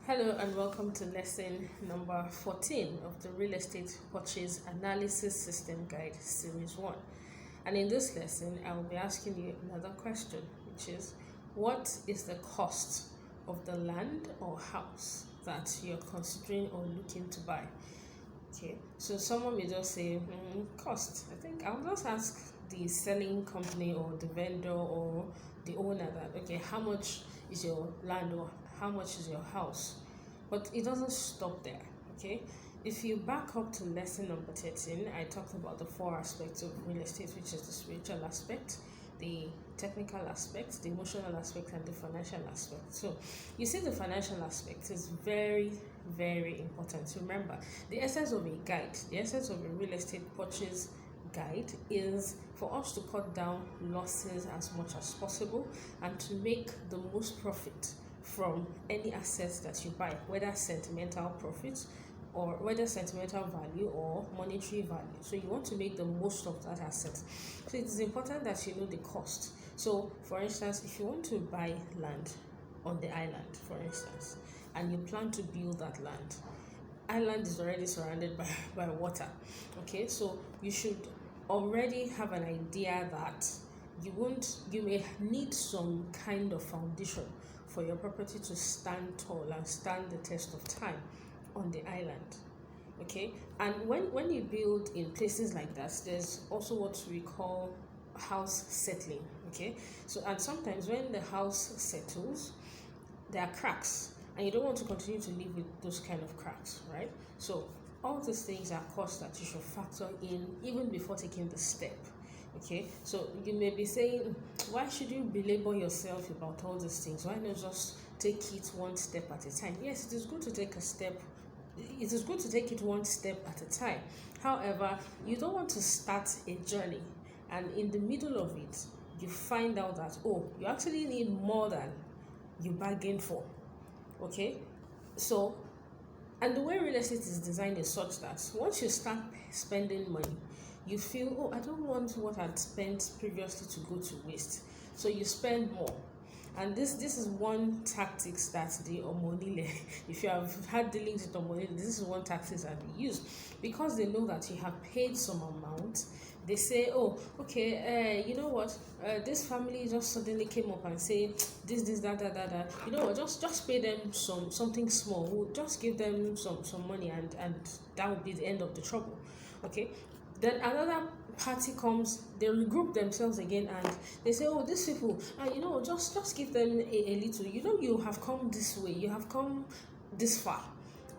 Hello and welcome to lesson number 14 of the Real Estate Purchase Analysis System Guide Series 1. And in this lesson, I will be asking you another question, which is, what is the cost of the land or house that you're considering or looking to buy? Okay, so someone may just say, cost. I think I'll just ask the selling company or the vendor or the owner that, okay, how much is your land or how much is your house? But it doesn't stop there, okay? If you back up to lesson number 13, I talked about the four aspects of real estate, which is the spiritual aspect, the technical aspect, the emotional aspect, and the financial aspect. So you see, the financial aspect is very, very important. So remember, the essence of a guide, the essence of a real estate purchase guide is for us to cut down losses as much as possible and to make the most profit from any assets that you buy, whether sentimental profits or whether sentimental value or monetary value. So you want to make the most of that asset. So it is important that you know the cost. So for instance, if you want to buy land on the island, for instance, and you plan to build that land, island is already surrounded by water. Okay, so you should already have an idea that you may need some kind of foundation for your property to stand tall and stand the test of time on the island. Okay, and when you build in places like that, there's also what we call house settling. Okay, so and sometimes when the house settles, there are cracks and you don't want to continue to live with those kind of cracks, right? So all these things are costs that you should factor in even before taking the step. Okay, so you may be saying, why should you belabor yourself about all these things? Why not just take it one step at a time? Yes, it is good to take a step. It is good to take it one step at a time. However, you don't want to start a journey and in the middle of it, you find out that, you actually need more than you bargained for. Okay, so and the way real estate is designed is such that once you start spending money, you feel, I don't want what I'd spent previously to go to waste. So you spend more. And this is one tactics that the Omonile, if you have had dealings with Omonile, this is one tactics that they use. Because they know that you have paid some amount, they say, you know what, this family just suddenly came up and say this, that. You know what, just pay them something small. We'll just give them some money and that would be the end of the trouble. Okay. Then another party comes, they regroup themselves again and they say, these people, just give them a little. You have come this way, you have come this far,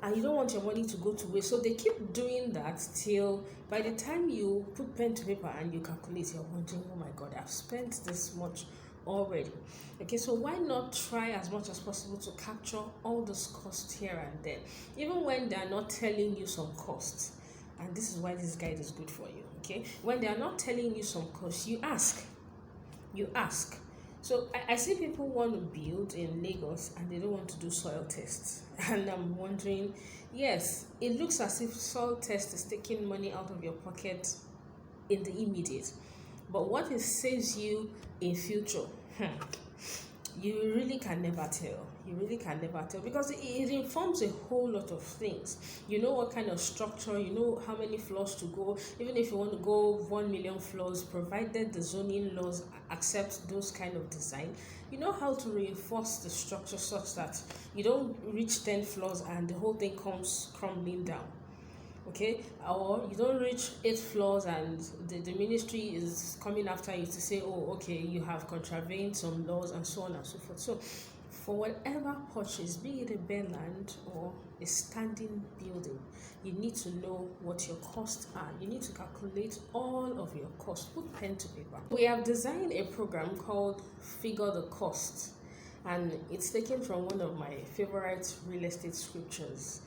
and you don't want your money to go to waste. So they keep doing that till by the time you put pen to paper and you calculate, you're wondering, oh my God, I've spent this much already. Okay, so why not try as much as possible to capture all those costs here and there, even when they're not telling you some costs. And this is why this guide is good for you. Okay, when they are not telling you some costs, you ask. So I see people want to build in Lagos and they don't want to do soil tests. And I'm wondering, yes, it looks as if soil test is taking money out of your pocket in the immediate. But what it saves you in future, you really can never tell. Because it informs a whole lot of things. You know what kind of structure, you know how many floors to go. Even if you want to go 1 million floors, provided the zoning laws accept those kind of design, you know how to reinforce the structure such that you don't reach 10 floors and the whole thing comes crumbling down. Okay, or you don't reach 8 floors and the ministry is coming after you to say, you have contravened some laws and so on and so forth. So for whatever purchase, be it a bare land or a standing building, you need to know what your costs are. You need to calculate all of your costs. Put pen to paper. We have designed a program called Figure the Cost, and it's taken from one of my favorite real estate scriptures,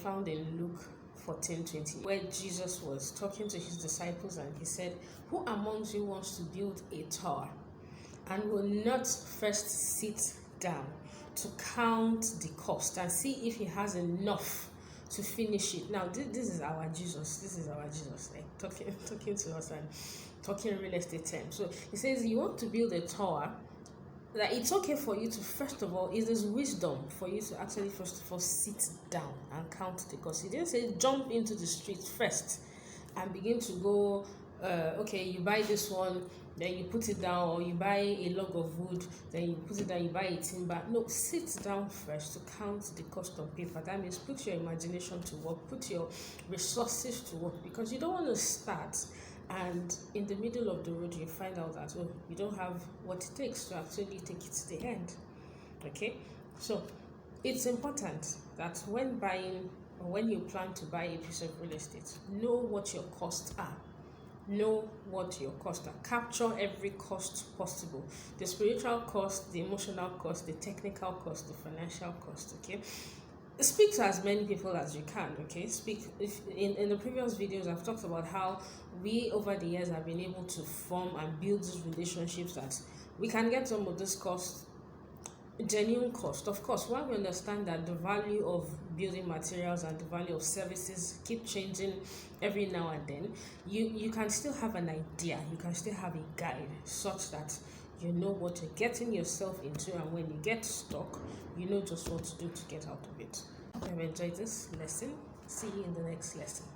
found in Luke 14:20, where Jesus was talking to his disciples and he said, who amongst you wants to build a tower and will not first sit down to count the cost and see if he has enough to finish it? Now this is our Jesus, like talking to us and talking real estate terms. So he says, you want to build a tower that it's okay for you to, first of all, it is wisdom for you to actually first of all sit down and count the cost. He didn't say jump into the street first and begin to go, okay, you buy this one, then you put it down, or you buy a log of wood, then you put it down, you buy a timber. No, sit down first to count the cost on paper. That means put your imagination to work, put your resources to work, because you don't want to start and in the middle of the road you find out that, oh, you don't have what it takes to actually take it to the end. Okay, so it's important that when buying, or when you plan to buy a piece of real estate, know what your costs are. Know what your costs are. Capture every cost possible: the spiritual cost, the emotional cost, the technical cost, the financial cost. Okay, speak to as many people as you can. Okay, speak. If in the previous videos I've talked about how we over the years have been able to form and build these relationships that we can get some of this cost, genuine cost. Of course, while we understand that the value of building materials and the value of services keep changing every now and then, you can still have an idea, you can still have a guide such that you know what you're getting yourself into, and when you get stuck, you know just what to do to get out of it. Hope you've enjoyed this lesson. See you in the next lesson.